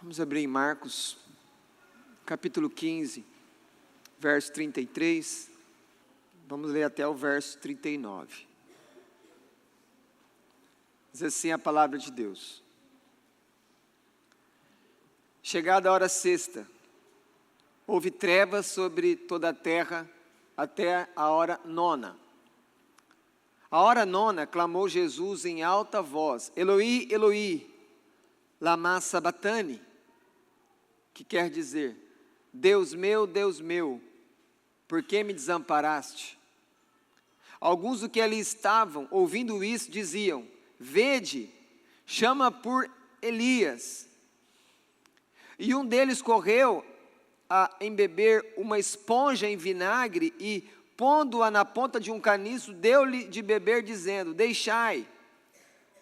Vamos abrir em Marcos, capítulo 15, verso 33. Vamos ler até o verso 39. Diz assim a palavra de Deus. Chegada a hora sexta, houve trevas sobre toda a terra até a hora nona. A hora nona, clamou Jesus em alta voz: Eloi, Eloi, lama sabatani, que quer dizer: Deus meu, por que me desamparaste? Alguns do que ali estavam, ouvindo isso, diziam: Vede, chama por Elias. E um deles correu a embeber uma esponja em vinagre e, pondo-a na ponta de um caniço, deu-lhe de beber, dizendo: Deixai,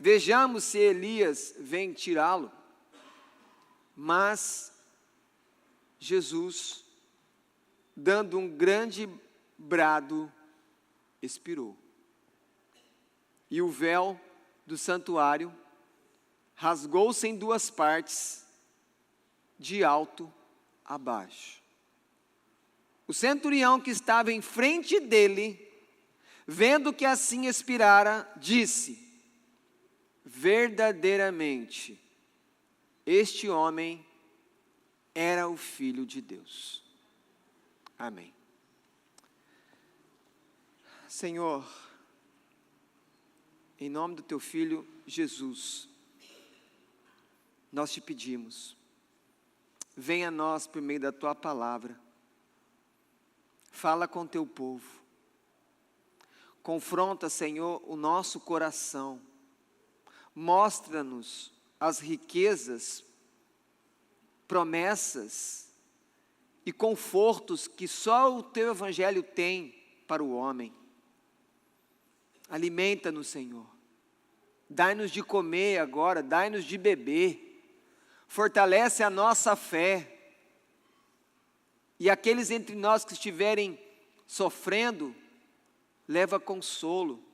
vejamos se Elias vem tirá-lo. Mas Jesus, dando um grande brado, expirou. E o véu do santuário rasgou-se em duas partes, de alto a baixo. O centurião que estava em frente dele, vendo que assim expirara, disse: verdadeiramente, este homem era o Filho de Deus. Amém. Senhor, em nome do Teu Filho Jesus, nós te pedimos, venha a nós por meio da Tua palavra, fala com Teu povo, confronta, Senhor, o nosso coração, mostra-nos as riquezas, promessas e confortos que só o Teu Evangelho tem para o homem. Alimenta-nos, Senhor, dai-nos de comer agora, dai-nos de beber, fortalece a nossa fé, e aqueles entre nós que estiverem sofrendo, leva consolo,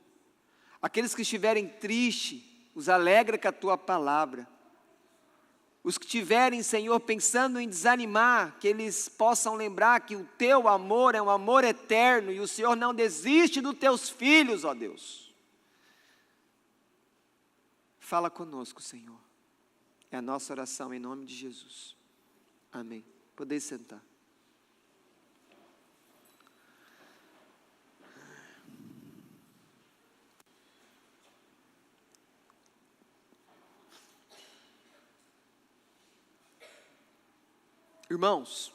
aqueles que estiverem tristes, os alegra com a Tua palavra, os que estiverem, Senhor, pensando em desanimar, que eles possam lembrar que o Teu amor é um amor eterno, e o Senhor não desiste dos Teus filhos, ó Deus. Fala conosco, Senhor. É a nossa oração em nome de Jesus. Amém. Podeis sentar. Irmãos,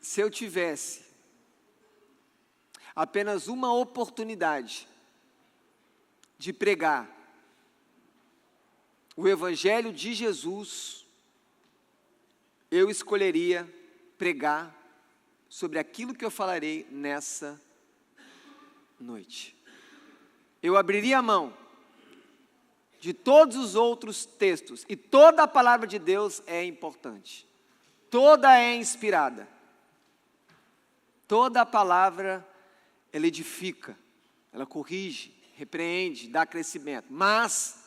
se eu tivesse apenas uma oportunidade de pregar o Evangelho de Jesus, eu escolheria pregar sobre aquilo que eu falarei nessa noite. Eu abriria a mão de todos os outros textos, e toda a palavra de Deus é importante, toda é inspirada, toda a palavra ela edifica, ela corrige, repreende, dá crescimento, mas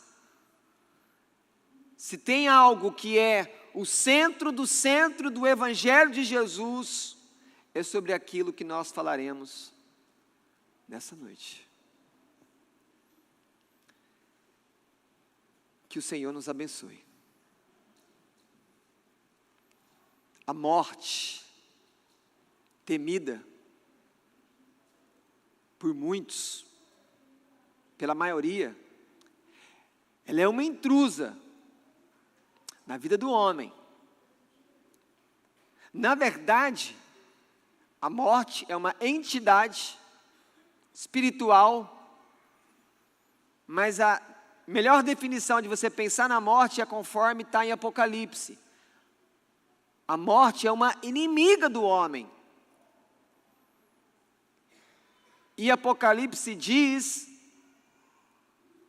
se tem algo que é o centro do Evangelho de Jesus, é sobre aquilo que nós falaremos nessa noite. Que o Senhor nos abençoe. A morte, temida por muitos, pela maioria, ela é uma intrusa na vida do homem. Na verdade, a morte é uma entidade espiritual, mas a melhor definição de você pensar na morte é conforme está em Apocalipse. A morte é uma inimiga do homem. E Apocalipse diz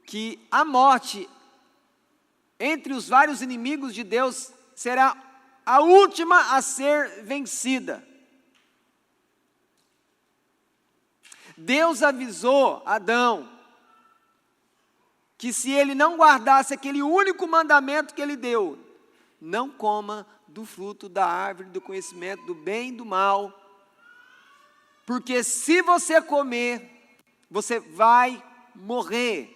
que a morte, entre os vários inimigos de Deus, será a última a ser vencida. Deus avisou Adão que se ele não guardasse aquele único mandamento que ele deu, não coma do fruto da árvore do conhecimento do bem e do mal, porque se você comer, você vai morrer.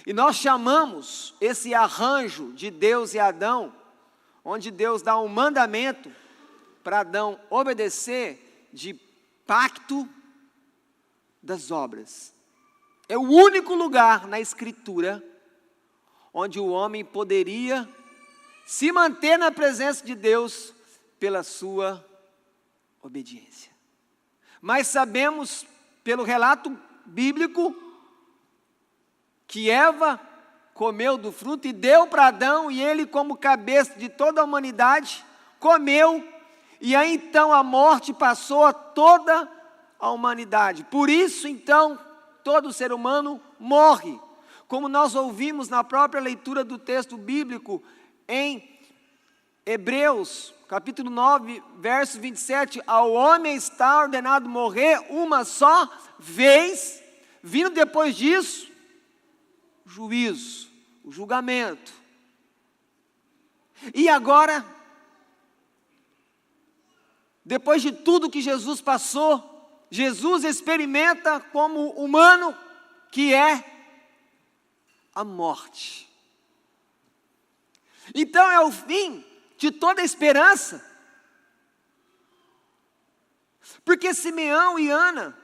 E nós chamamos esse arranjo de Deus e Adão, onde Deus dá um mandamento para Adão obedecer, de pacto das obras. É o único lugar na Escritura onde o homem poderia se manter na presença de Deus pela sua obediência. Mas sabemos, pelo relato bíblico, que Eva comeu do fruto e deu para Adão, e ele, como cabeça de toda a humanidade, comeu, e aí então a morte passou a toda a humanidade. Por isso, então, todo ser humano morre. Como nós ouvimos na própria leitura do texto bíblico, em Hebreus, capítulo 9, verso 27, ao homem está ordenado morrer uma só vez, vindo depois disso, o juízo, o julgamento. E agora, depois de tudo que Jesus passou, Jesus experimenta como humano que é a morte. Então é o fim de toda esperança. Porque Simeão e Ana,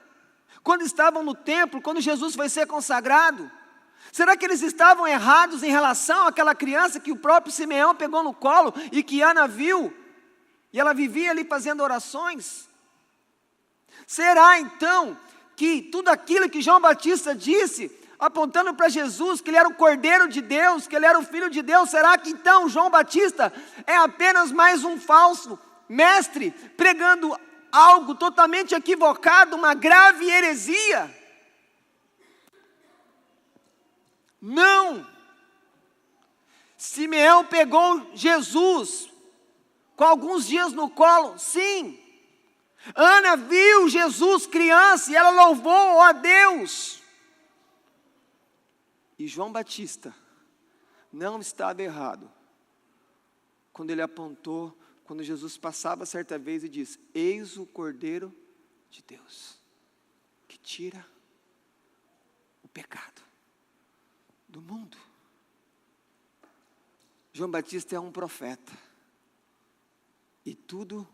quando estavam no templo, quando Jesus foi ser consagrado, será que eles estavam errados em relação àquela criança que o próprio Simeão pegou no colo e que Ana viu, e ela vivia ali fazendo orações? Será então que tudo aquilo que João Batista disse, apontando para Jesus, que ele era o Cordeiro de Deus, que ele era o Filho de Deus, será que então João Batista é apenas mais um falso mestre, pregando algo totalmente equivocado, uma grave heresia? Não! Simeão pegou Jesus com alguns dias no colo, sim. Ana viu Jesus criança e ela louvou a Deus. E João Batista não estava errado quando ele apontou, quando Jesus passava certa vez e disse: eis o Cordeiro de Deus, que tira o pecado do mundo. João Batista é um profeta, e tudo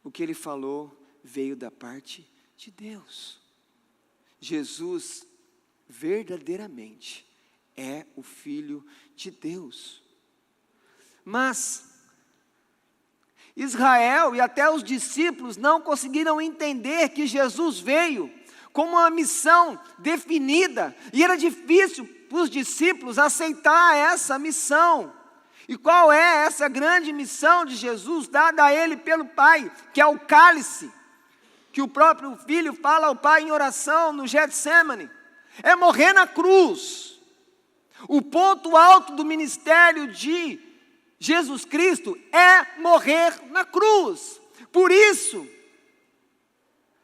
o que ele falou veio da parte de Deus. Jesus verdadeiramente é o Filho de Deus. Mas Israel e até os discípulos não conseguiram entender que Jesus veio com uma missão definida, e era difícil para os discípulos aceitar essa missão. E qual é essa grande missão de Jesus, dada a ele pelo Pai, que é o cálice, que o próprio Filho fala ao Pai em oração no Getsemane? É morrer na cruz. O ponto alto do ministério de Jesus Cristo é morrer na cruz. Por isso,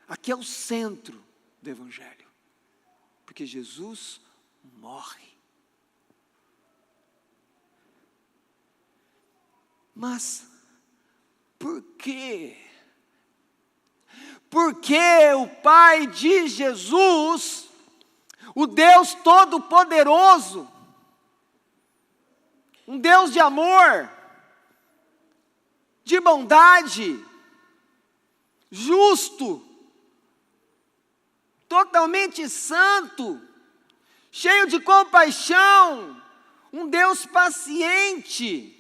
aqui é o centro do Evangelho, porque Jesus morre. Mas por quê? Porque o Pai de Jesus, o Deus Todo-Poderoso, um Deus de amor, de bondade, justo, totalmente santo, cheio de compaixão, um Deus paciente,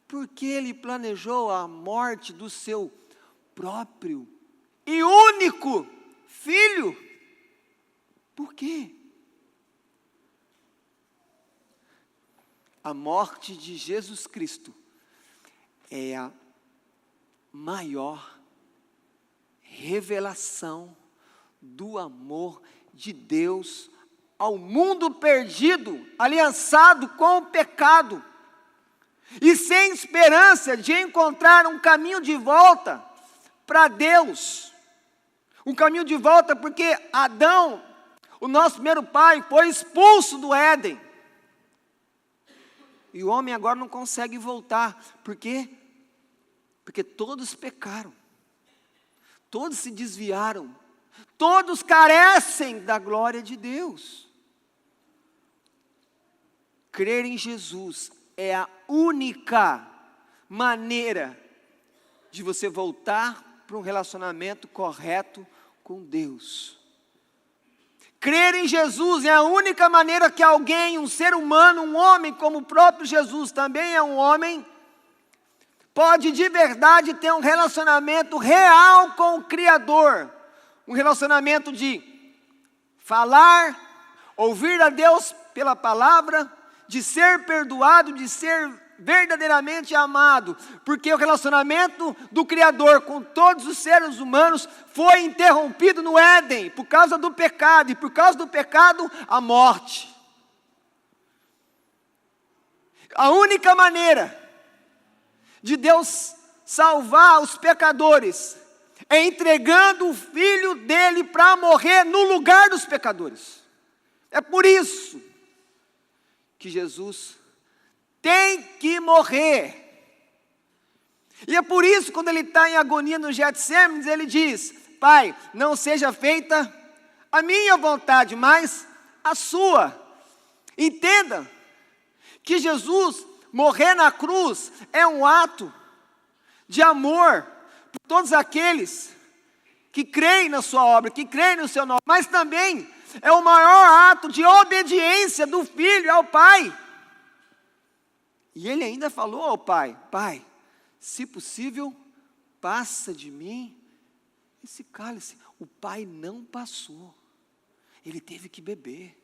porque Ele planejou a morte do seu próprio e único Filho. Por quê? A morte de Jesus Cristo é a maior revelação do amor de Deus ao mundo perdido, aliançado com o pecado, e sem esperança de encontrar um caminho de volta para Deus. Um caminho de volta porque Adão, O nosso primeiro pai foi expulso do Éden. E o homem agora não consegue voltar. Por quê? Porque todos pecaram. Todos se desviaram. Todos carecem da glória de Deus. Crer em Jesus é a única maneira de você voltar para um relacionamento correto com Deus. Crer em Jesus é a única maneira que alguém, um ser humano, um homem como o próprio Jesus também é um homem, pode de verdade ter um relacionamento real com o Criador. Um relacionamento de falar, ouvir a Deus pela palavra, de ser perdoado, de ser verdadeiramente amado, porque o relacionamento do Criador com todos os seres humanos foi interrompido no Éden, por causa do pecado, e por causa do pecado, a morte. A única maneira de Deus salvar os pecadores é entregando o Filho dele para morrer no lugar dos pecadores. É por isso que Jesus tem que morrer. E é por isso, quando ele está em agonia no Getsêmenes, ele diz: Pai, não seja feita a minha vontade, mas a sua. Entenda que Jesus morrer na cruz é um ato de amor por todos aqueles que creem na sua obra, que creem no seu nome, mas também é o maior ato de obediência do Filho ao Pai. E ele ainda falou ao Pai: Pai, se possível, passa de mim esse cálice. O Pai não passou, ele teve que beber.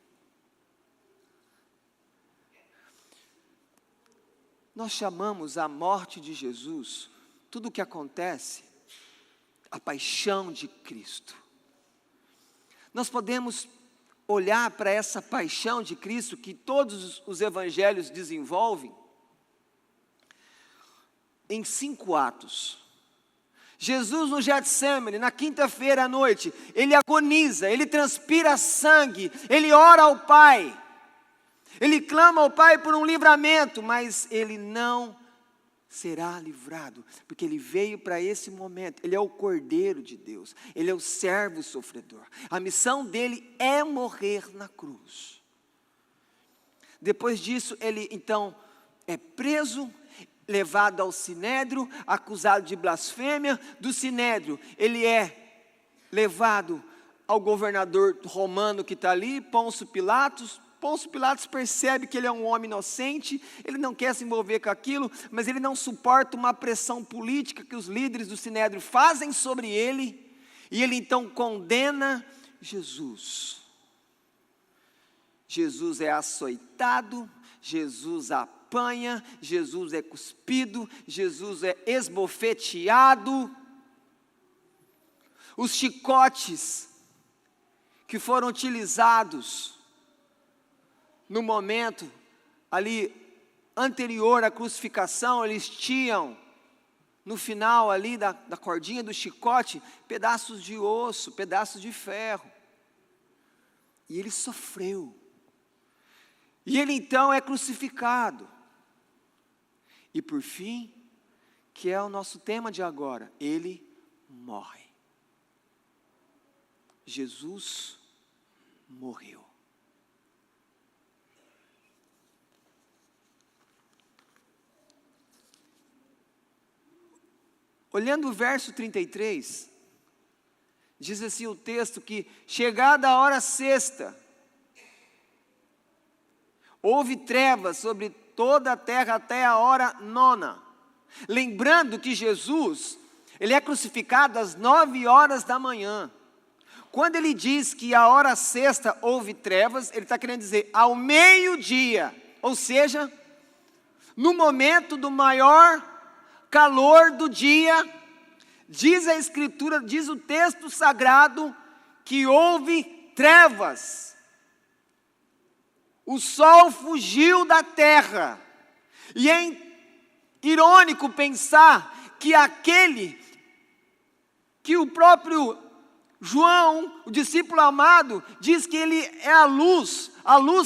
Nós chamamos a morte de Jesus, tudo o que acontece, a paixão de Cristo. Nós podemos olhar para essa paixão de Cristo que todos os evangelhos desenvolvem em 5 atos. Jesus no Getsêmenes, na quinta-feira à noite, ele agoniza, ele transpira sangue, ele ora ao Pai, ele clama ao Pai por um livramento, mas ele não será livrado, porque ele veio para esse momento. Ele é o Cordeiro de Deus, ele é o servo sofredor. A missão dele é morrer na cruz. Depois disso, ele então é preso, levado ao Sinédrio, acusado de blasfêmia. Do Sinédrio, ele é levado ao governador romano que está ali, Pôncio Pilatos. Pôncio Pilatos percebe que ele é um homem inocente, ele não quer se envolver com aquilo, mas ele não suporta uma pressão política que os líderes do Sinédrio fazem sobre ele, e ele então condena Jesus. Jesus é açoitado, Jesus apanha, Jesus é cuspido, Jesus é esbofeteado. Os chicotes que foram utilizados no momento ali anterior à crucificação, eles tinham no final ali da cordinha do chicote pedaços de osso, pedaços de ferro. E ele sofreu. E ele então é crucificado. E por fim, que é o nosso tema de agora, ele morre. Jesus morreu. Olhando o verso 33, diz assim o texto que, chegada a hora sexta, houve trevas sobre toda a terra até a hora 9. Lembrando que Jesus, ele é crucificado às 9 da manhã. Quando ele diz que a hora sexta houve trevas, ele está querendo dizer ao meio-dia, ou seja, no momento do maior calor do dia. Diz a Escritura, diz o texto sagrado, que houve trevas. O sol fugiu da terra. E é irônico pensar que aquele que o próprio João, o discípulo amado, diz que ele é a luz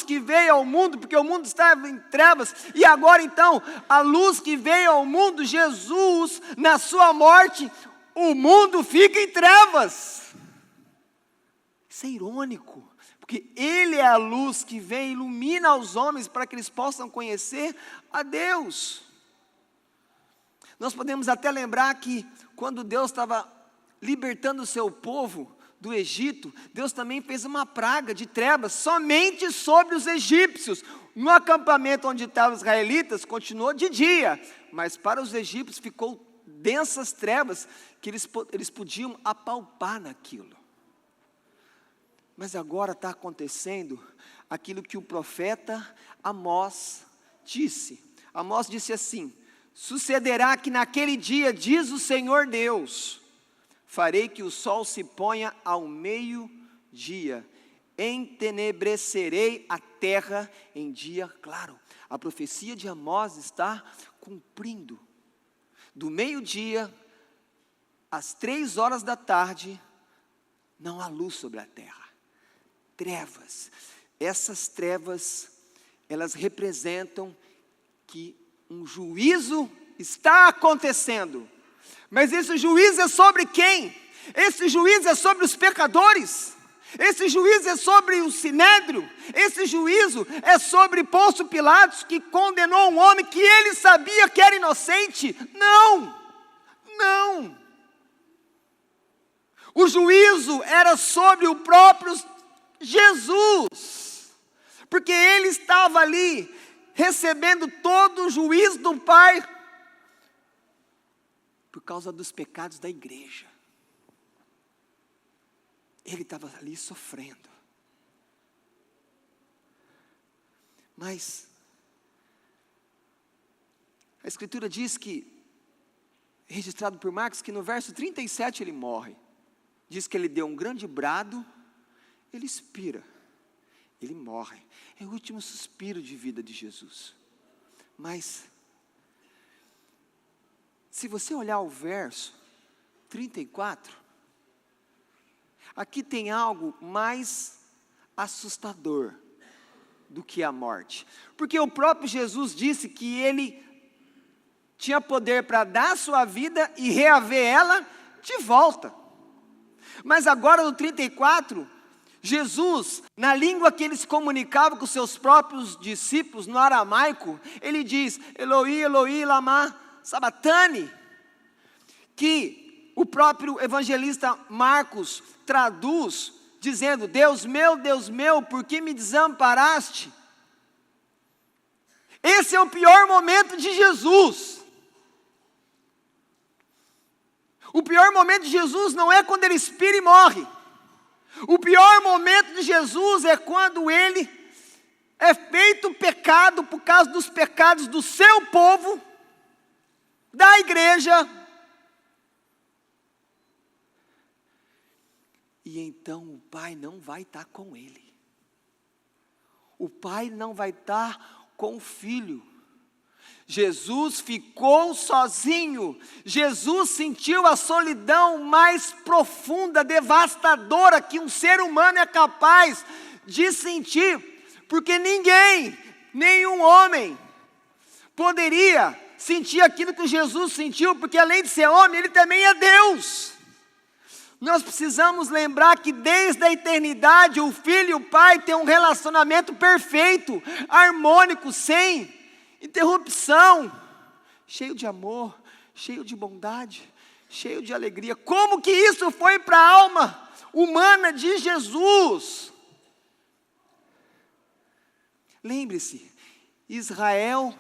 que veio ao mundo, porque o mundo estava em trevas, e agora então, a luz que veio ao mundo, Jesus, na sua morte, o mundo fica em trevas. Isso é irônico, porque Ele é a luz que vem e ilumina os homens para que eles possam conhecer a Deus. Nós podemos até lembrar que quando Deus estava libertando o seu povo do Egito, Deus também fez uma praga de trevas somente sobre os egípcios. No acampamento onde estavam os israelitas, continuou de dia, mas para os egípcios ficou densas trevas que eles podiam apalpar naquilo. Mas agora está acontecendo aquilo que o profeta Amós disse. Amós disse assim: sucederá que naquele dia, diz o Senhor Deus, farei que o sol se ponha ao meio-dia, entenebrecerei a terra em dia claro. A profecia de Amós está cumprindo. Do meio-dia às 3 horas da tarde, não há luz sobre a terra. Trevas. Essas trevas, elas representam que um juízo está acontecendo. Mas esse juízo é sobre quem? Esse juízo é sobre os pecadores. Esse juízo é sobre o Sinédrio. Esse juízo é sobre Pôncio Pilatos, que condenou um homem que ele sabia que era inocente. Não. O juízo era sobre o próprio Jesus, porque ele estava ali recebendo todo o juízo do Pai por causa dos pecados da igreja. Ele estava ali sofrendo. Mas a Escritura diz que, registrado por Marcos, que no verso 37 ele morre. Diz que ele deu um grande brado, ele expira, ele morre. É o último suspiro de vida de Jesus. Mas, se você olhar o verso 34, aqui tem algo mais assustador do que a morte. Porque o próprio Jesus disse que ele tinha poder para dar a sua vida e reaver ela de volta. Mas agora no 34, Jesus, na língua que ele se comunicava com seus próprios discípulos, no aramaico, ele diz: Eloi, Eloi, lama sabachthani, que o próprio evangelista Marcos traduz, dizendo: Deus meu, por que me desamparaste? Esse é o pior momento de Jesus. O pior momento de Jesus não é quando ele expira e morre. O pior momento de Jesus é quando ele é feito pecado por causa dos pecados do seu povo, da igreja. E então o Pai não vai estar com ele. O Pai não vai estar com o Filho. Jesus ficou sozinho. Jesus sentiu a solidão mais profunda, devastadora que um ser humano é capaz de sentir, porque nenhum homem poderia sentir aquilo que Jesus sentiu, porque além de ser homem, ele também é Deus. Nós precisamos lembrar que desde a eternidade o Filho e o Pai têm um relacionamento perfeito, harmônico, sem interrupção, cheio de amor, cheio de bondade, cheio de alegria. Como que isso foi para a alma humana de Jesus? Lembre-se, Israel,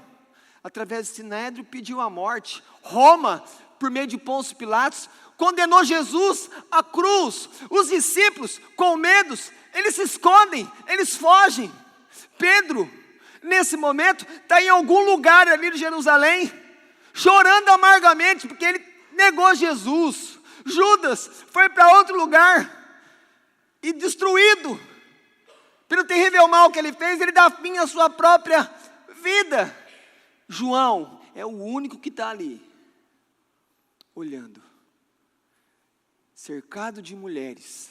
através do Sinédrio, pediu a morte. Roma, por meio de Pôncio Pilatos, condenou Jesus à cruz. Os discípulos, com medo, eles se escondem, eles fogem. Pedro, nesse momento, está em algum lugar ali de Jerusalém, chorando amargamente, porque ele negou Jesus. Judas foi para outro lugar, e destruído, pelo terrível mal que ele fez, ele dá fim à sua própria vida. João é o único que está ali, olhando, cercado de mulheres.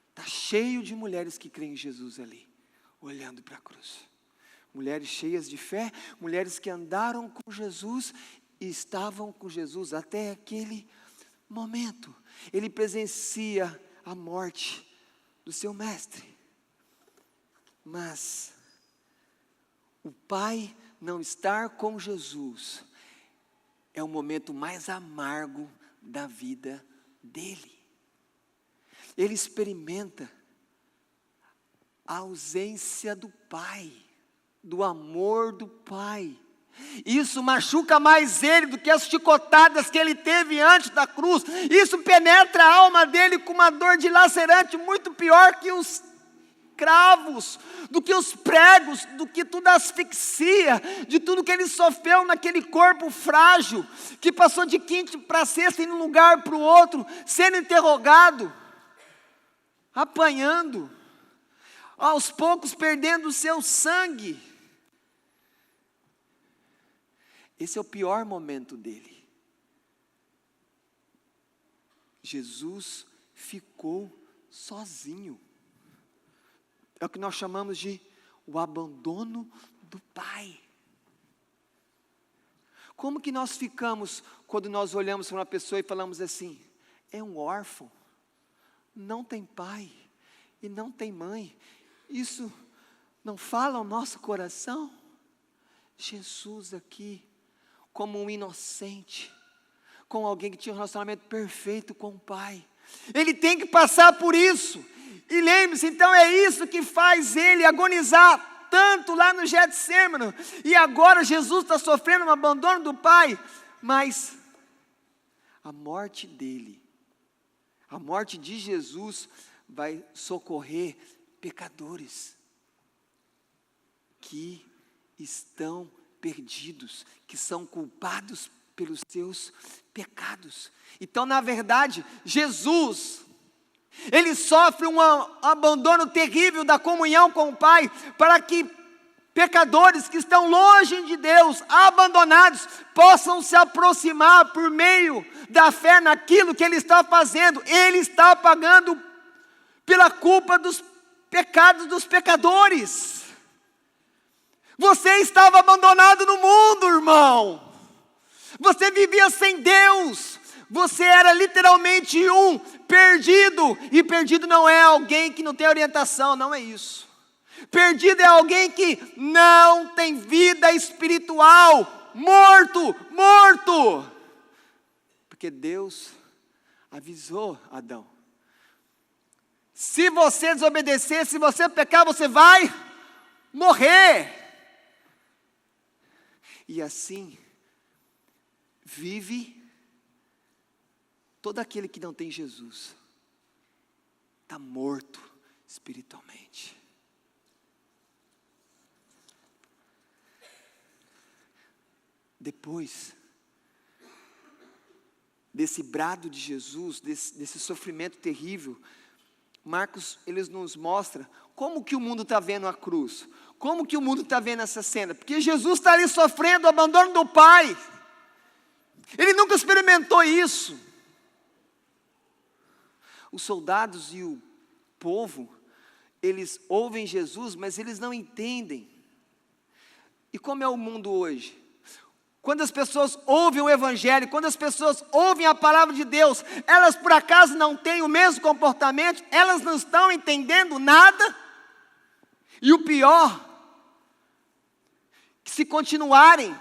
Está cheio de mulheres que creem em Jesus ali, olhando para a cruz. Mulheres cheias de fé, mulheres que andaram com Jesus e estavam com Jesus até aquele momento. Ele presencia a morte do seu mestre. Mas o Pai não estar com Jesus é o momento mais amargo da vida dele. Ele experimenta a ausência do Pai, do amor do Pai. Isso machuca mais ele do que as chicotadas que ele teve antes da cruz. Isso penetra a alma dele com uma dor dilacerante muito pior que os cravos, do que os pregos, do que toda a asfixia, de tudo que ele sofreu naquele corpo frágil, que passou de quinta para sexta, indo de um lugar para o outro, sendo interrogado, apanhando, aos poucos perdendo o seu sangue. Esse é o pior momento dele. Jesus ficou sozinho. É o que nós chamamos de o abandono do Pai. Como que nós ficamos quando nós olhamos para uma pessoa e falamos assim: é um órfão, não tem pai e não tem mãe? Isso não fala ao nosso coração? Jesus aqui, como um inocente, com alguém que tinha um relacionamento perfeito com o Pai, ele tem que passar por isso. E lembre-se, então é isso que faz ele agonizar tanto lá no Getsêmani. E agora Jesus está sofrendo um abandono do Pai. Mas a morte dele, a morte de Jesus, vai socorrer pecadores que estão perdidos, que são culpados pelos seus pecados. Então, na verdade, Jesus, ele sofre um abandono terrível da comunhão com o Pai, para que pecadores que estão longe de Deus, abandonados, possam se aproximar por meio da fé naquilo que ele está fazendo. Ele está pagando pela culpa dos pecados dos pecadores. Você estava abandonado no mundo, irmão. Você vivia sem Deus. Você era literalmente um perdido. E perdido não é alguém que não tem orientação, não é isso. Perdido é alguém que não tem vida espiritual. Morto. Porque Deus avisou Adão: se você desobedecer, se você pecar, você vai morrer. E assim vive todo aquele que não tem Jesus. Está morto espiritualmente. Depois desse brado de Jesus, desse sofrimento terrível, Marcos, eles nos mostra como que o mundo está vendo a cruz, como que o mundo está vendo essa cena, porque Jesus está ali sofrendo o abandono do Pai. Ele nunca experimentou isso. Os soldados e o povo, eles ouvem Jesus, mas eles não entendem. E como é o mundo hoje? Quando as pessoas ouvem o Evangelho, quando as pessoas ouvem a palavra de Deus, elas por acaso não têm o mesmo comportamento? Elas não estão entendendo nada? E o pior, que se continuarem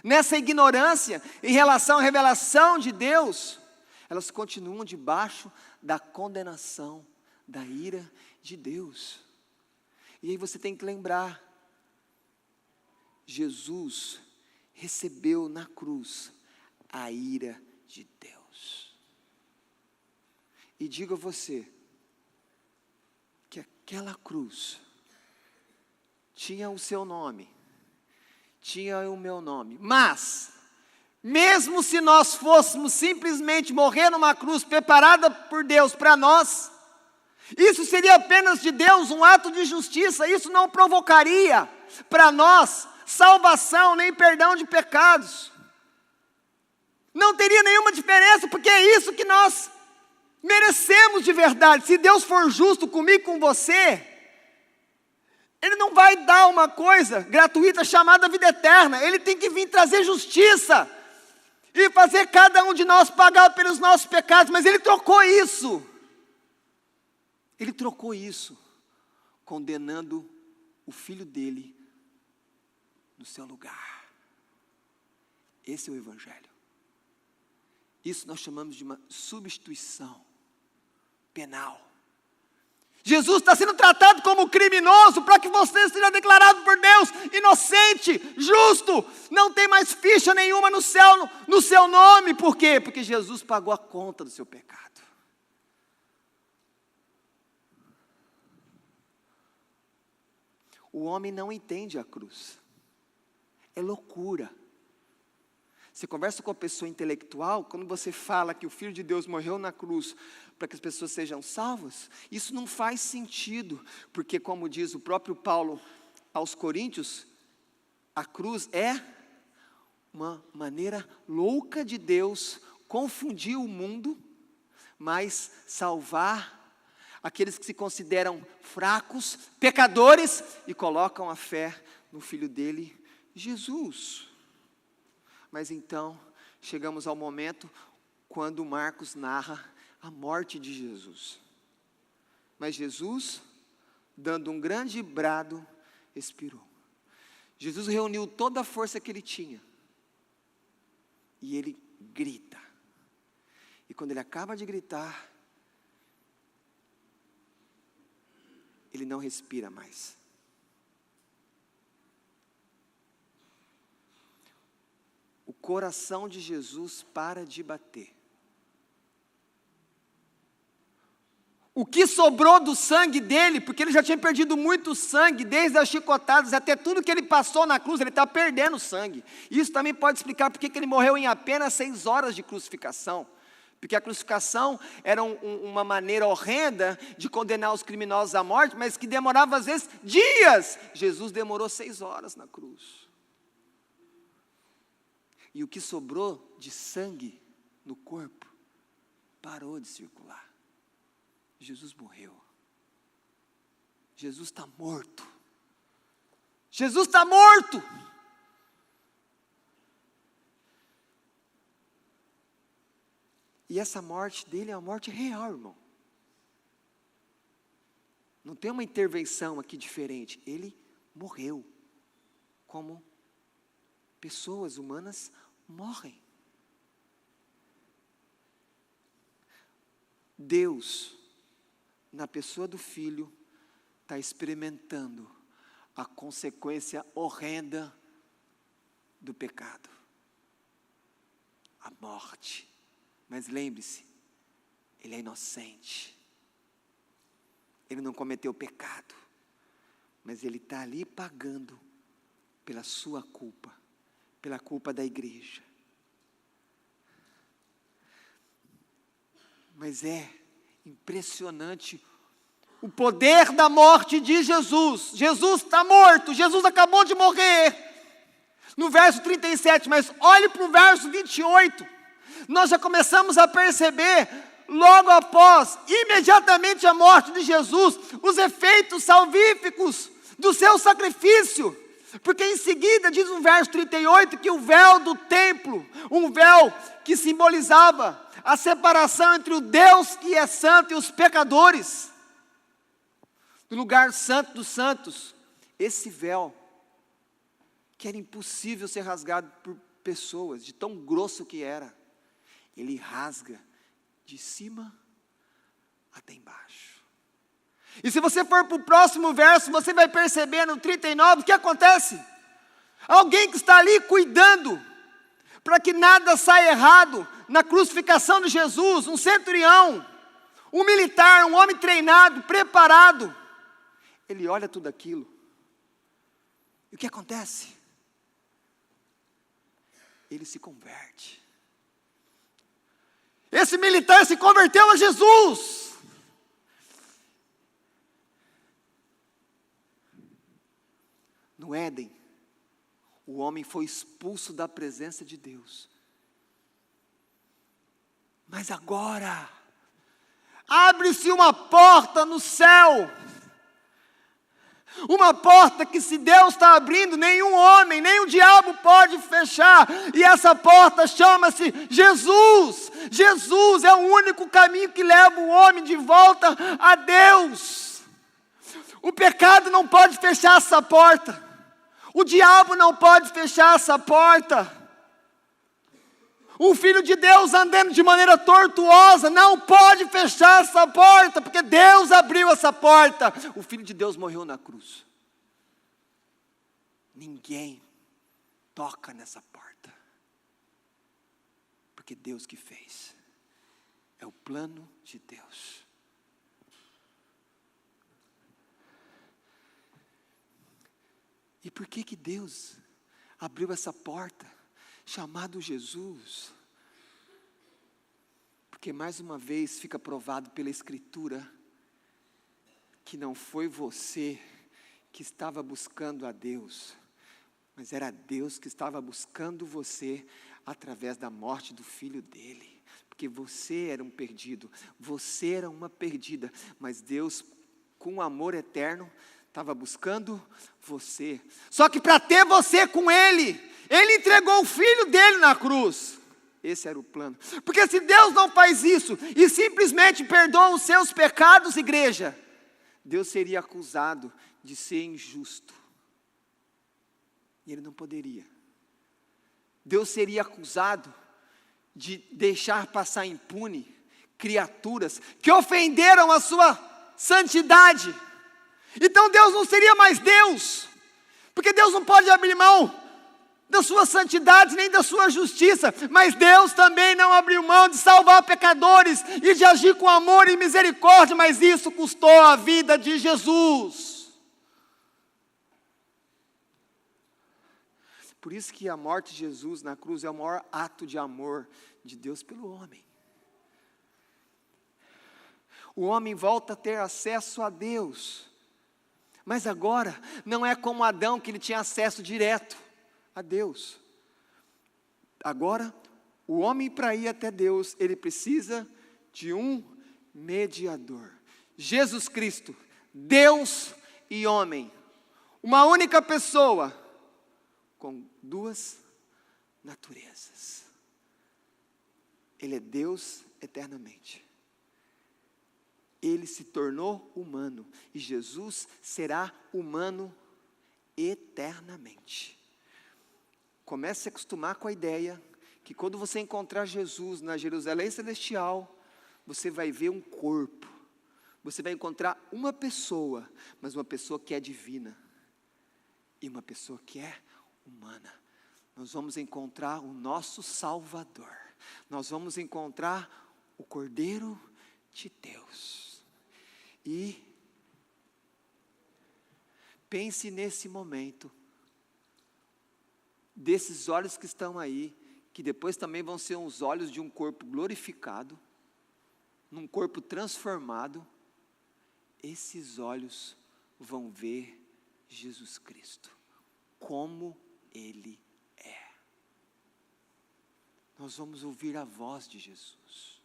nessa ignorância em relação à revelação de Deus, elas continuam debaixo da condenação, da ira de Deus. E aí você tem que lembrar, Jesus recebeu na cruz a ira de Deus. E digo a você, que aquela cruz tinha o seu nome, tinha o meu nome, mas mesmo se nós fôssemos simplesmente morrer numa cruz preparada por Deus para nós, isso seria apenas de Deus um ato de justiça. Isso não provocaria para nós salvação nem perdão de pecados. Não teria nenhuma diferença, porque é isso que nós Merecemos de verdade. Se Deus for justo comigo e com você, Ele não vai dar uma coisa gratuita chamada vida eterna. Ele tem que vir trazer justiça e fazer cada um de nós pagar pelos nossos pecados. Mas Ele trocou isso. Ele trocou isso, condenando o Filho dele no seu lugar. Esse é o Evangelho. Isso nós chamamos de uma substituição penal. Jesus está sendo tratado como criminoso para que você seja declarado por Deus inocente, justo. Não tem mais ficha nenhuma no céu, no seu nome. Por quê? Porque Jesus pagou a conta do seu pecado. O homem não entende a cruz. É loucura. Você conversa com a pessoa intelectual, quando você fala que o Filho de Deus morreu na cruz para que as pessoas sejam salvas, isso não faz sentido, porque como diz o próprio Paulo aos Coríntios, a cruz é uma maneira louca de Deus confundir o mundo, mas salvar aqueles que se consideram fracos, pecadores, e colocam a fé no Filho dele, Jesus. Mas então, chegamos ao momento quando Marcos narra a morte de Jesus. Mas Jesus, dando um grande brado, expirou. Jesus reuniu toda a força que ele tinha. E ele grita. E quando ele acaba de gritar, ele não respira mais. O coração de Jesus para de bater. O que sobrou do sangue dele, porque ele já tinha perdido muito sangue, desde as chicotadas até tudo que ele passou na cruz, ele está perdendo sangue. Isso também pode explicar porque que ele morreu em apenas 6 horas de crucificação. Porque a crucificação era uma maneira horrenda de condenar os criminosos à morte, mas que demorava às vezes dias. Jesus demorou 6 horas na cruz. E o que sobrou de sangue no corpo parou de circular. Jesus morreu. Jesus está morto. Jesus está morto. E essa morte dele é uma morte real, irmão. Não tem uma intervenção aqui diferente. Ele morreu como pessoas humanas morrem. Deus, na pessoa do Filho, está experimentando a consequência horrenda do pecado. A morte. Mas lembre-se, ele é inocente. Ele não cometeu pecado. Mas ele está ali pagando pela sua culpa. Pela culpa da igreja. Mas é impressionante o poder da morte de Jesus. Jesus está morto, Jesus acabou de morrer. No verso 37, mas olhe para o verso 28. Nós já começamos a perceber, logo após, imediatamente a morte de Jesus, os efeitos salvíficos do seu sacrifício. Porque em seguida, diz no verso 38, que o véu do templo, um véu que simbolizava a separação entre o Deus que é santo e os pecadores, do lugar santo dos santos, esse véu, que era impossível ser rasgado por pessoas, de tão grosso que era, ele rasga de cima até embaixo. E se você for para o próximo verso, você vai perceber no 39, o que acontece? Alguém que está ali cuidando, para que nada saia errado, na crucificação de Jesus, um centurião, um militar, um homem treinado, preparado, ele olha tudo aquilo, e o que acontece? Ele se converte. Esse militar se converteu a Jesus. No Éden, o homem foi expulso da presença de Deus. Mas agora, abre-se uma porta no céu. Uma porta que, se Deus está abrindo, nenhum homem, nem o diabo pode fechar. E essa porta chama-se Jesus. Jesus é o único caminho que leva o homem de volta a Deus. O pecado não pode fechar essa porta. O diabo não pode fechar essa porta. O Filho de Deus andando de maneira tortuosa não pode fechar essa porta, porque Deus abriu essa porta. O Filho de Deus morreu na cruz. Ninguém toca nessa porta, porque Deus que fez. É o plano de Deus. E por que Deus abriu essa porta, chamado Jesus? Porque mais uma vez fica provado pela Escritura, que não foi você que estava buscando a Deus, mas era Deus que estava buscando você, através da morte do Filho dele. Porque você era um perdido, você era uma perdida, mas Deus, com amor eterno, estava buscando você. Só que para ter você com Ele, Ele entregou o Filho dele na cruz. Esse era o plano. Porque se Deus não faz isso e simplesmente perdoa os seus pecados, igreja, Deus seria acusado de ser injusto. E Ele não poderia. Deus seria acusado de deixar passar impune criaturas que ofenderam a sua santidade. Então Deus não seria mais Deus, porque Deus não pode abrir mão da sua santidade nem da sua justiça, mas Deus também não abriu mão de salvar pecadores e de agir com amor e misericórdia, mas isso custou a vida de Jesus. Por isso que a morte de Jesus na cruz é o maior ato de amor de Deus pelo homem. O homem volta a ter acesso a Deus. Mas agora, não é como Adão, que ele tinha acesso direto a Deus. Agora, o homem, para ir até Deus, ele precisa de um mediador. Jesus Cristo, Deus e homem. Uma única pessoa, com duas naturezas. Ele é Deus eternamente. Ele se tornou humano, e Jesus será humano eternamente. Comece a se acostumar com a ideia que quando você encontrar Jesus na Jerusalém Celestial, você vai ver um corpo, você vai encontrar uma pessoa, mas uma pessoa que é divina, e uma pessoa que é humana. Nós vamos encontrar o nosso Salvador, nós vamos encontrar o Cordeiro de Deus. E pense nesse momento, desses olhos que estão aí, que depois também vão ser os olhos de um corpo glorificado, num corpo transformado. Esses olhos vão ver Jesus Cristo, como Ele é. Nós vamos ouvir a voz de Jesus.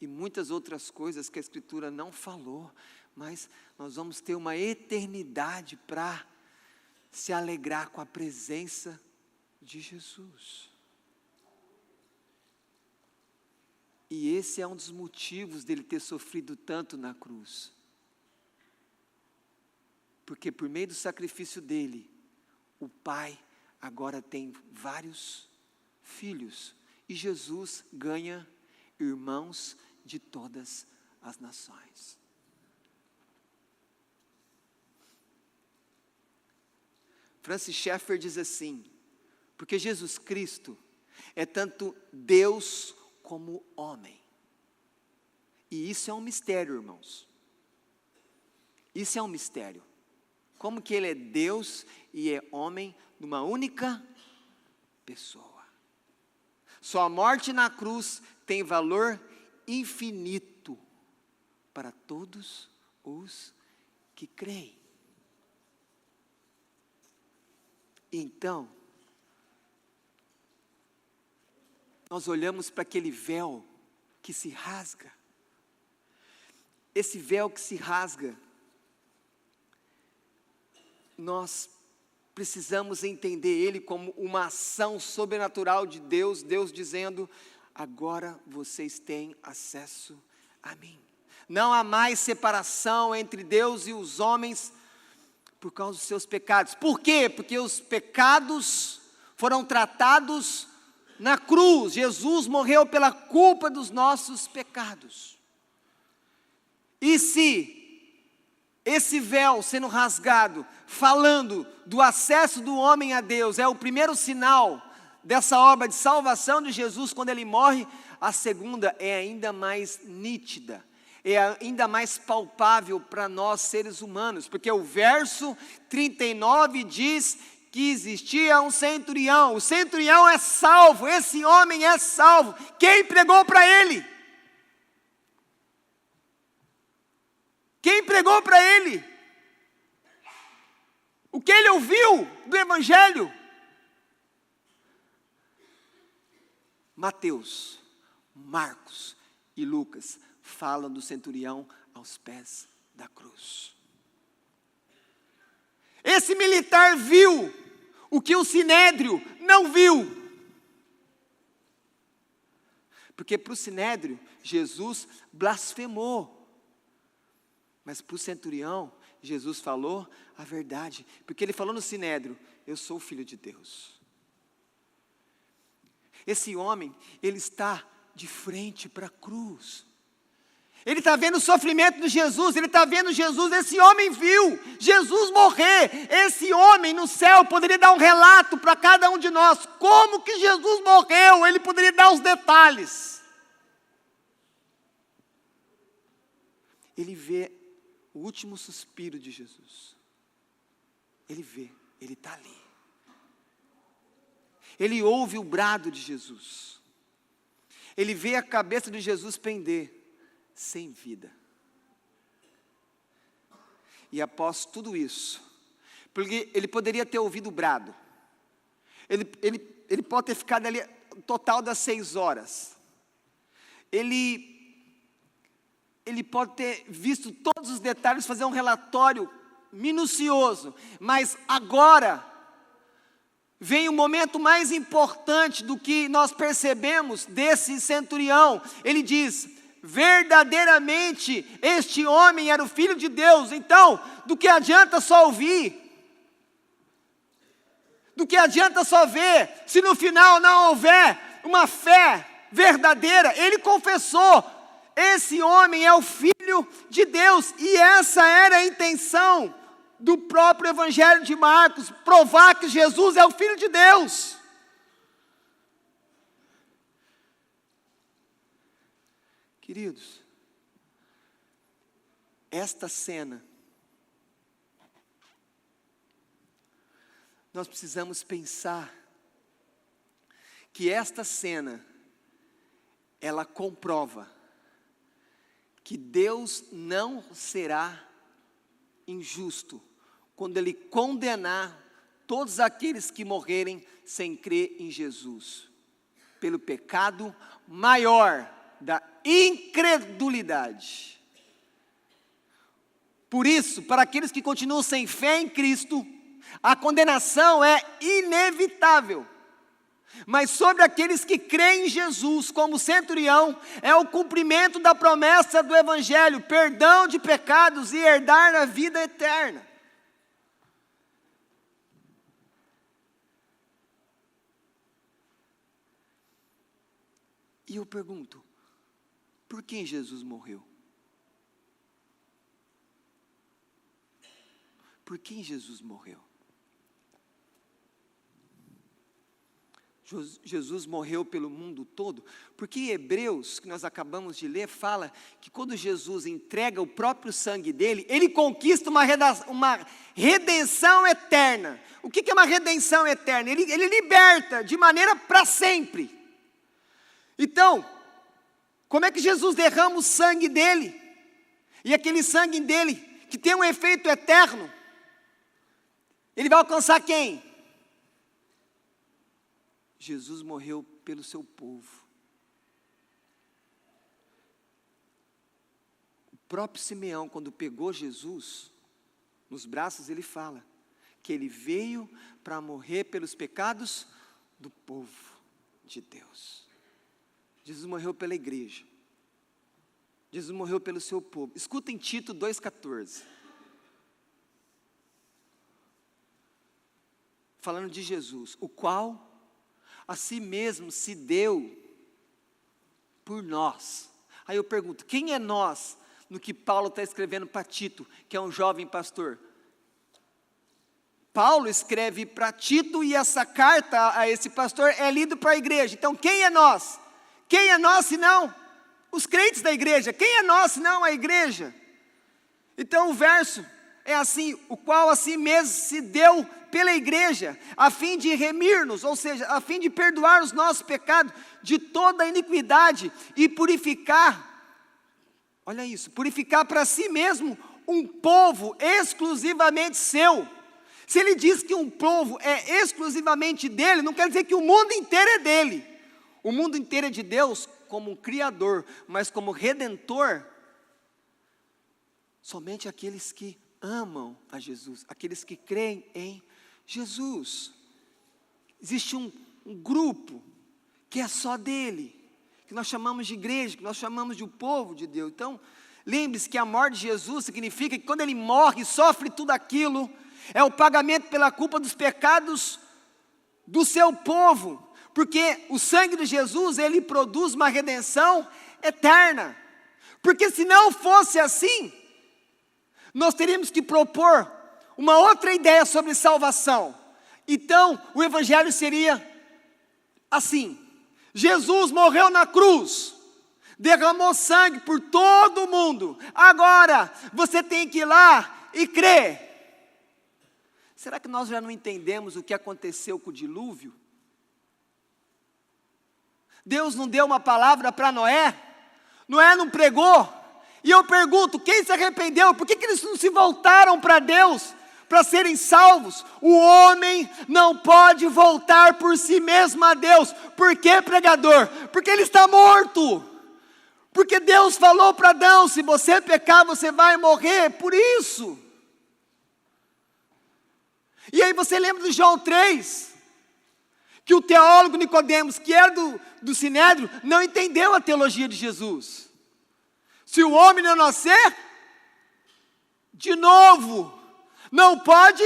E muitas outras coisas que a Escritura não falou, mas nós vamos ter uma eternidade para se alegrar com a presença de Jesus. E esse é um dos motivos dele ter sofrido tanto na cruz. Porque por meio do sacrifício dele, o Pai agora tem vários filhos. E Jesus ganha irmãos de todas as nações. Francis Schaeffer diz assim: porque Jesus Cristo é tanto Deus como homem. E isso é um mistério, irmãos. Isso é um mistério. Como que Ele é Deus e é homem numa única pessoa. Sua morte na cruz tem valor infinito para todos os que creem. Então, nós olhamos para aquele véu que se rasga, esse véu que se rasga, nós precisamos entender ele como uma ação sobrenatural de Deus, Deus dizendo: agora vocês têm acesso a mim. Não há mais separação entre Deus e os homens por causa dos seus pecados. Por quê? Porque os pecados foram tratados na cruz. Jesus morreu pela culpa dos nossos pecados. E se esse véu sendo rasgado, falando do acesso do homem a Deus, é o primeiro sinal dessa obra de salvação de Jesus quando ele morre, a segunda é ainda mais nítida, é ainda mais palpável para nós seres humanos, porque o verso 39 diz que existia um centurião, o centurião é salvo, esse homem é salvo. Quem pregou para ele? Quem pregou para ele? O que ele ouviu do Evangelho? Mateus, Marcos e Lucas falam do centurião aos pés da cruz. Esse militar viu o que o sinédrio não viu. Porque para o sinédrio, Jesus blasfemou. Mas para o centurião, Jesus falou a verdade. Porque ele falou no sinédrio: eu sou o filho de Deus. Esse homem, ele está de frente para a cruz. Ele está vendo o sofrimento de Jesus, ele está vendo Jesus, esse homem viu Jesus morrer. Esse homem no céu poderia dar um relato para cada um de nós, como que Jesus morreu, ele poderia dar os detalhes. Ele vê o último suspiro de Jesus, ele vê, ele está ali. Ele ouve o brado de Jesus, ele vê a cabeça de Jesus pender, sem vida. E após tudo isso, porque ele poderia ter ouvido o brado, ele pode ter ficado ali um total das 6 horas, ele pode ter visto todos os detalhes, fazer um relatório minucioso, mas agora vem o momento mais importante do que nós percebemos desse centurião. Ele diz: verdadeiramente este homem era o Filho de Deus. Então, do que adianta só ouvir? Do que adianta só ver, se no final não houver uma fé verdadeira? Ele confessou: esse homem é o Filho de Deus. E essa era a intenção do próprio Evangelho de Marcos, provar que Jesus é o Filho de Deus. Queridos, esta cena, nós precisamos pensar que esta cena, ela comprova que Deus não será injusto quando Ele condenar todos aqueles que morrerem sem crer em Jesus, pelo pecado maior da incredulidade. Por isso, para aqueles que continuam sem fé em Cristo, a condenação é inevitável. Mas sobre aqueles que creem em Jesus, como centurião, é o cumprimento da promessa do Evangelho, perdão de pecados e herdar a vida eterna. E eu pergunto, por quem Jesus morreu? Por quem Jesus morreu? Jesus morreu pelo mundo todo, porque Hebreus, que nós acabamos de ler, fala que quando Jesus entrega o próprio sangue dele, ele conquista uma redenção eterna. O que é uma redenção eterna? Ele liberta de maneira para sempre. Então, como é que Jesus derrama o sangue dele? E aquele sangue dele, que tem um efeito eterno, ele vai alcançar quem? Jesus morreu pelo seu povo. O próprio Simeão, quando pegou Jesus nos braços, ele fala que ele veio para morrer pelos pecados do povo de Deus. Jesus morreu pela igreja. Jesus morreu pelo seu povo. Escutem Tito 2,14. Falando de Jesus, o qual a si mesmo se deu por nós. Aí eu pergunto, quem é nós no que Paulo está escrevendo para Tito, que é um jovem pastor? Paulo escreve para Tito e essa carta a esse pastor é lida para a igreja. Então quem é nós? Quem é nós senão os crentes da igreja? Quem é nós senão a igreja? Então o verso é assim, o qual a si mesmo se deu pela igreja, a fim de remir-nos, ou seja, a fim de perdoar os nossos pecados, de toda a iniquidade, e purificar, olha isso, purificar para si mesmo um povo exclusivamente seu. Se ele diz que um povo é exclusivamente dele, não quer dizer que o mundo inteiro é dele. O mundo inteiro é de Deus como um criador, mas como redentor, somente aqueles que amam a Jesus, aqueles que creem em Jesus. Existe um grupo que é só dele, que nós chamamos de igreja, que nós chamamos de o povo de Deus. Então, lembre-se que a morte de Jesus significa que quando ele morre, sofre tudo aquilo, é o pagamento pela culpa dos pecados do seu povo, porque o sangue de Jesus, ele produz uma redenção eterna, porque se não fosse assim, nós teríamos que propor uma outra ideia sobre salvação. Então, o evangelho seria assim: Jesus morreu na cruz, derramou sangue por todo o mundo, agora você tem que ir lá e crer. Será que nós já não entendemos o que aconteceu com o dilúvio? Deus não deu uma palavra para Noé? Noé não pregou? E eu pergunto, quem se arrependeu? Por que eles não se voltaram para Deus, para serem salvos? O homem não pode voltar por si mesmo a Deus. Por quê, pregador? Porque ele está morto. Porque Deus falou para Adão, se você pecar, você vai morrer, por isso. E aí você lembra de João 3, que o teólogo Nicodemos, que era do Sinédrio, não entendeu a teologia de Jesus. Se o homem não nascer de novo, não pode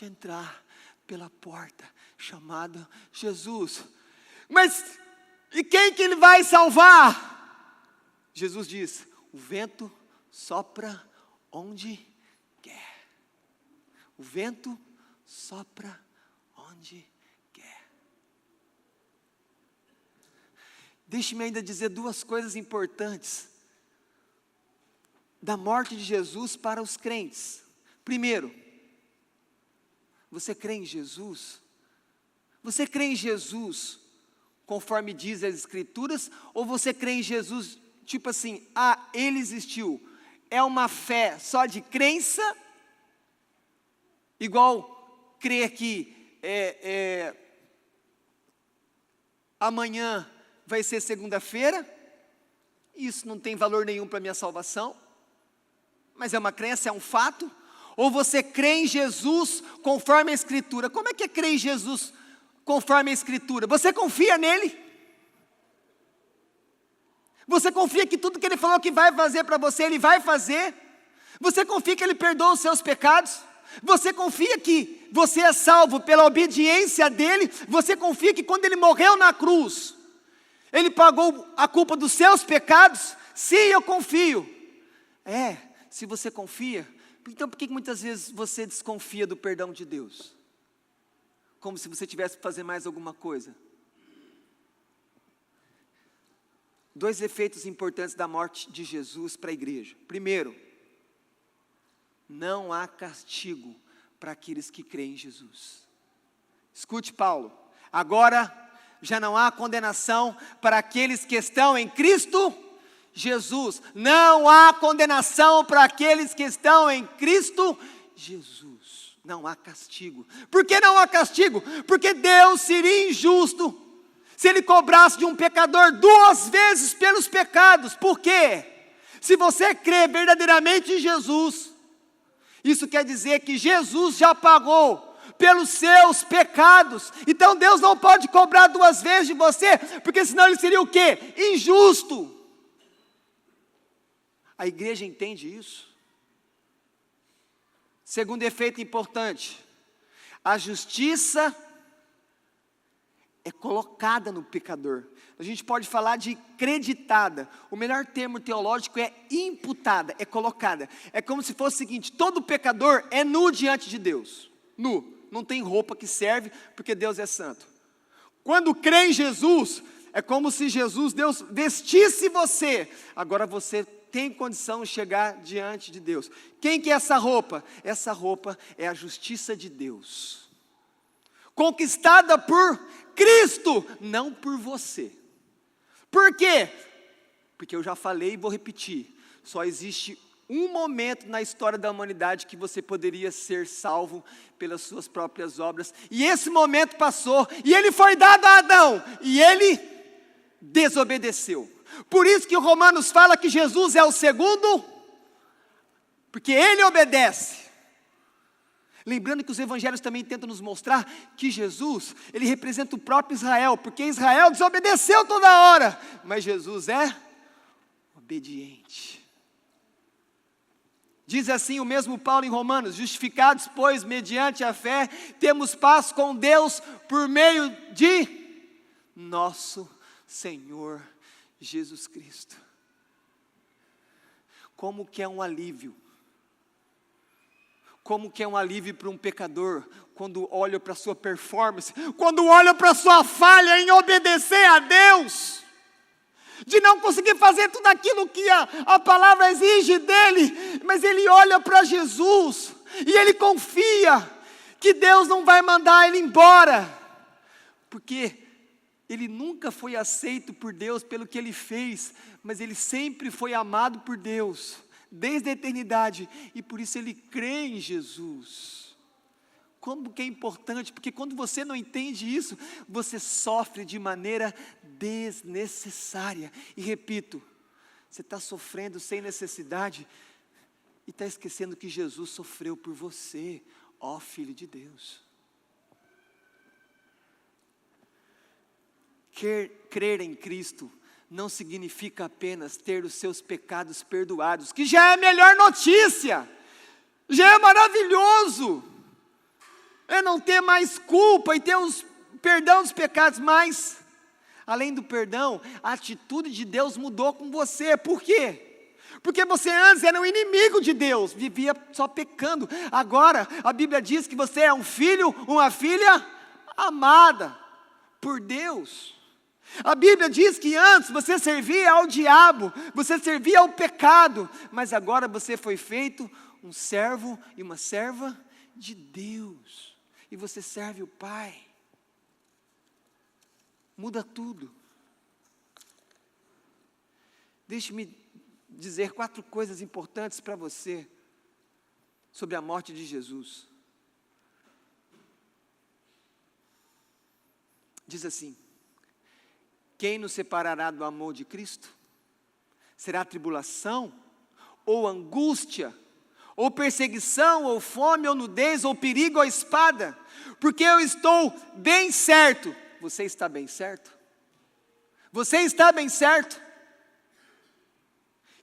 entrar pela porta chamada Jesus. Mas e quem que ele vai salvar? Jesus diz: o vento sopra onde quer. O vento sopra onde quer. Deixe-me ainda dizer duas coisas importantes da morte de Jesus para os crentes. Primeiro, você crê em Jesus? Você crê em Jesus conforme diz as Escrituras? Ou você crê em Jesus tipo assim, ele existiu? É uma fé só de crença? Igual crer que amanhã vai ser segunda-feira, isso não tem valor nenhum para a minha salvação, mas é uma crença, é um fato. Ou você crê em Jesus conforme a Escritura? Como é que é crer em Jesus conforme a Escritura? Você confia nele? Você confia que tudo que ele falou que vai fazer para você, ele vai fazer? Você confia que ele perdoa os seus pecados? Você confia que você é salvo pela obediência dele? Você confia que quando ele morreu na cruz, ele pagou a culpa dos seus pecados? Sim, eu confio. Se você confia, então por que muitas vezes você desconfia do perdão de Deus? Como se você tivesse que fazer mais alguma coisa. Dois efeitos importantes da morte de Jesus para a igreja. Primeiro, não há castigo para aqueles que creem em Jesus. Escute Paulo, agora já não há condenação para aqueles que estão em Cristo Jesus. Não há condenação para aqueles que estão em Cristo Jesus. Não há castigo. Por que não há castigo? Porque Deus seria injusto Se Ele cobrasse de um pecador 2 vezes pelos pecados, por quê? Se você crê verdadeiramente em Jesus, isso quer dizer que Jesus já pagou pelos seus pecados. Então Deus não pode cobrar 2 vezes de você, porque senão Ele seria o quê? Injusto. A igreja entende isso. Segundo efeito importante, a justiça é colocada no pecador. A gente pode falar de creditada. O melhor termo teológico é imputada, é colocada. É como se fosse o seguinte: todo pecador é nu diante de Deus. Nu, não tem roupa que serve, porque Deus é santo. Quando crê em Jesus, é como se Deus vestisse você. Agora você tem condição de chegar diante de Deus. Quem que é essa roupa? Essa roupa é a justiça de Deus, conquistada por Cristo, não por você. Por quê? Porque eu já falei e vou repetir, só existe um momento na história da humanidade que você poderia ser salvo pelas suas próprias obras, e esse momento passou, e ele foi dado a Adão, e ele desobedeceu. Por isso que o Romanos fala que Jesus é o segundo, porque ele obedece. Lembrando que os evangelhos também tentam nos mostrar que Jesus, ele representa o próprio Israel, porque Israel desobedeceu toda hora, mas Jesus é obediente. Diz assim o mesmo Paulo em Romanos: justificados, pois, mediante a fé, temos paz com Deus por meio de nosso Senhor Jesus Cristo. Como que é um alívio? Como que é um alívio para um pecador, quando olha para a sua performance, quando olha para a sua falha em obedecer a Deus, de não conseguir fazer tudo aquilo que a palavra exige dele, mas ele olha para Jesus, e ele confia, que Deus não vai mandar ele embora, porque ele nunca foi aceito por Deus pelo que ele fez, mas ele sempre foi amado por Deus, desde a eternidade, e por isso ele crê em Jesus. Como que é importante, porque quando você não entende isso, você sofre de maneira desnecessária. E repito, você está sofrendo sem necessidade, e está esquecendo que Jesus sofreu por você, ó Filho de Deus. Crer em Cristo não significa apenas ter os seus pecados perdoados, que já é a melhor notícia, já é maravilhoso, é não ter mais culpa e ter os perdão dos pecados, mas, além do perdão, a atitude de Deus mudou com você. Por quê? Porque você antes era um inimigo de Deus, vivia só pecando. Agora, a Bíblia diz que você é um filho, uma filha amada por Deus. A Bíblia diz que antes você servia ao diabo, você servia ao pecado, mas agora você foi feito um servo e uma serva de Deus, e você serve o Pai. Muda tudo. Deixe-me dizer 4 coisas importantes para você sobre a morte de Jesus. Diz assim: quem nos separará do amor de Cristo? Será tribulação, ou angústia, ou perseguição, ou fome, ou nudez, ou perigo, ou espada? Porque eu estou bem certo. Você está bem certo? Você está bem certo?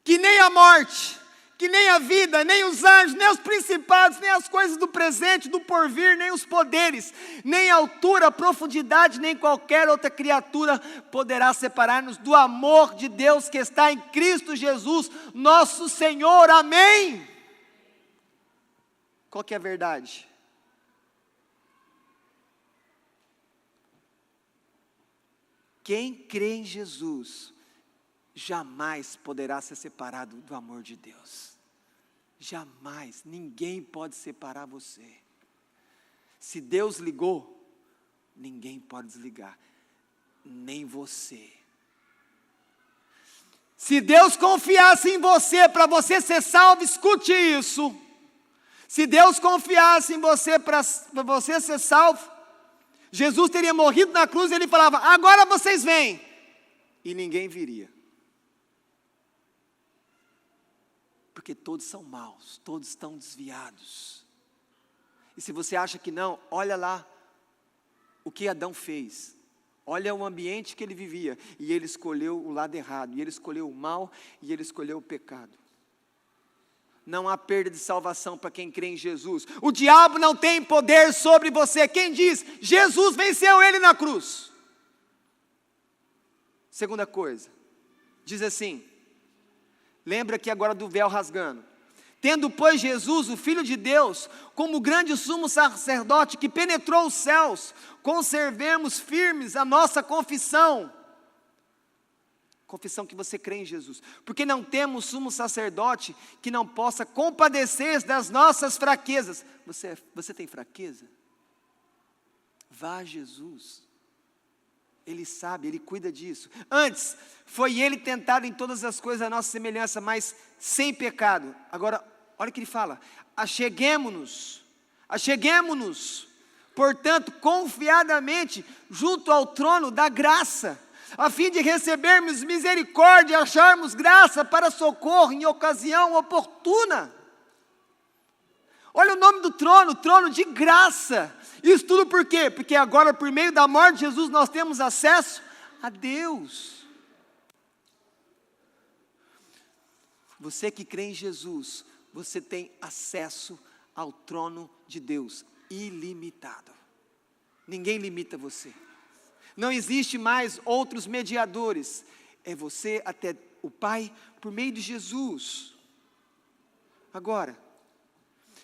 Que nem a morte, que nem a vida, nem os anjos, nem os principados, nem as coisas do presente, do porvir, nem os poderes, nem a altura, a profundidade, nem qualquer outra criatura poderá separar-nos do amor de Deus que está em Cristo Jesus, nosso Senhor. Amém? Qual que é a verdade? Quem crê em Jesus jamais poderá ser separado do amor de Deus. Jamais, ninguém pode separar você. Se Deus ligou, ninguém pode desligar, nem você. Se Deus confiasse em você para você ser salvo, escute isso. Se Deus confiasse em você para você ser salvo, Jesus teria morrido na cruz e ele falava: agora vocês vêm. E ninguém viria. Porque todos são maus, todos estão desviados. E se você acha que não, olha lá o que Adão fez. Olha o ambiente que ele vivia. E ele escolheu o lado errado. E ele escolheu o mal e ele escolheu o pecado. Não há perda de salvação para quem crê em Jesus. O diabo não tem poder sobre você. Quem diz? Jesus venceu ele na cruz. Segunda coisa, diz assim, lembra aqui agora do véu rasgando. Tendo, pois, Jesus, o Filho de Deus, como grande sumo sacerdote que penetrou os céus, conservemos firmes a nossa confissão. Confissão que você crê em Jesus. Porque não temos sumo sacerdote que não possa compadecer das nossas fraquezas. Você tem fraqueza? Vá a Jesus. Ele sabe, Ele cuida disso. Antes, foi Ele tentado em todas as coisas a nossa semelhança, mas sem pecado. Agora, olha o que Ele fala. Acheguemo-nos, portanto, confiadamente, junto ao trono da graça, a fim de recebermos misericórdia, acharmos graça para socorro em ocasião oportuna. Olha o nome do trono, trono de graça. Isso tudo por quê? Porque agora, por meio da morte de Jesus, nós temos acesso a Deus. Você que crê em Jesus, você tem acesso ao trono de Deus, ilimitado. Ninguém limita você. Não existe mais outros mediadores. É você até o Pai por meio de Jesus. Agora,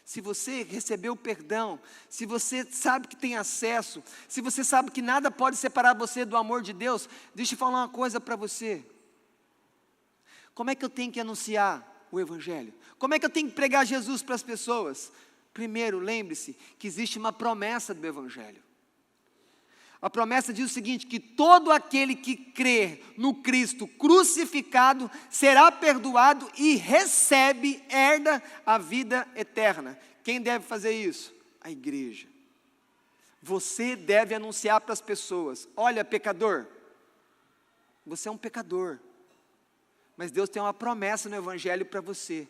se você recebeu perdão, se você sabe que tem acesso, se você sabe que nada pode separar você do amor de Deus, deixa eu falar uma coisa para você. Como é que eu tenho que anunciar o Evangelho? Como é que eu tenho que pregar Jesus para as pessoas? Primeiro, lembre-se que existe uma promessa do Evangelho. A promessa diz o seguinte, que todo aquele que crer no Cristo crucificado será perdoado e herda a vida eterna. Quem deve fazer isso? A igreja. Você deve anunciar para as pessoas: olha, pecador, você é um pecador, mas Deus tem uma promessa no Evangelho para você.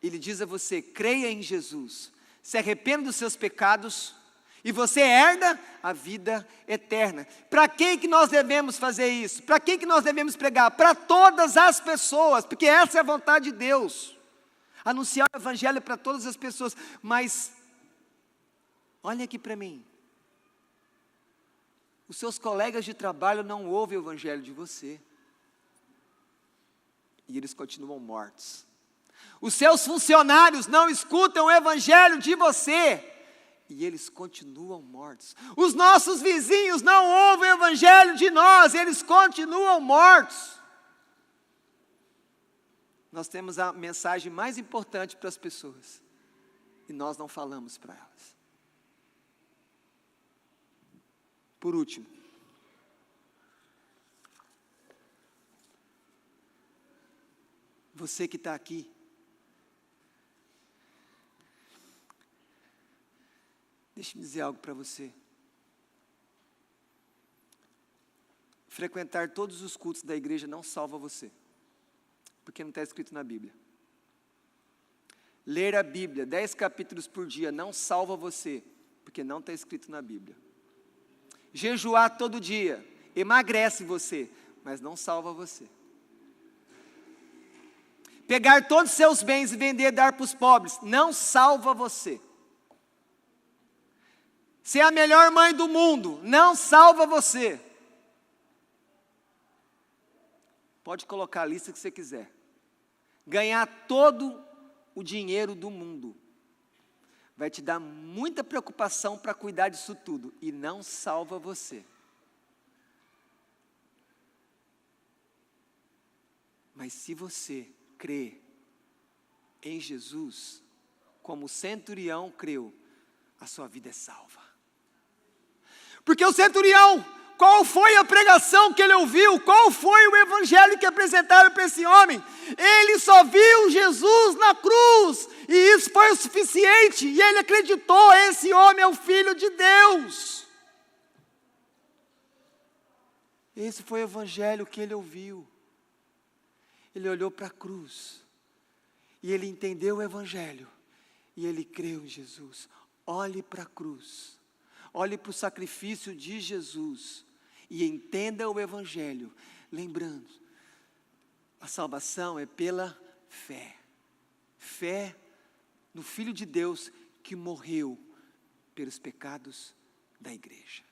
Ele diz a você: creia em Jesus, se arrependa dos seus pecados, e você herda a vida eterna. Para quem que nós devemos fazer isso? Para quem que nós devemos pregar? Para todas as pessoas, porque essa é a vontade de Deus. Anunciar o Evangelho para todas as pessoas. Mas, olha aqui para mim. Os seus colegas de trabalho não ouvem o Evangelho de você. E eles continuam mortos. Os seus funcionários não escutam o Evangelho de você. E eles continuam mortos. Os nossos vizinhos não ouvem o Evangelho de nós, eles continuam mortos. Nós temos a mensagem mais importante para as pessoas, e nós não falamos para elas. Por último, você que está aqui, deixe-me dizer algo para você. Frequentar todos os cultos da igreja não salva você, porque não está escrito na Bíblia. Ler a Bíblia, 10 capítulos por dia, não salva você, porque não está escrito na Bíblia. Jejuar todo dia, emagrece você, mas não salva você. Pegar todos os seus bens e vender e dar para os pobres, não salva você. Ser a melhor mãe do mundo, não salva você. Pode colocar a lista que você quiser. Ganhar todo o dinheiro do mundo vai te dar muita preocupação para cuidar disso tudo, e não salva você. Mas se você crê em Jesus, como o centurião creu, a sua vida é salva. Porque o centurião Qual foi a pregação que ele ouviu? Qual foi o evangelho que apresentaram para esse homem? Ele só viu Jesus na cruz, e isso foi o suficiente, e ele acreditou, esse homem é o Filho de Deus. Esse foi o evangelho que ele ouviu. Ele olhou para a cruz, e ele entendeu o evangelho, e ele creu em Jesus. Olhe para a cruz, olhe para o sacrifício de Jesus, e entenda o evangelho, lembrando, a salvação é pela fé. Fé no Filho de Deus que morreu pelos pecados da igreja.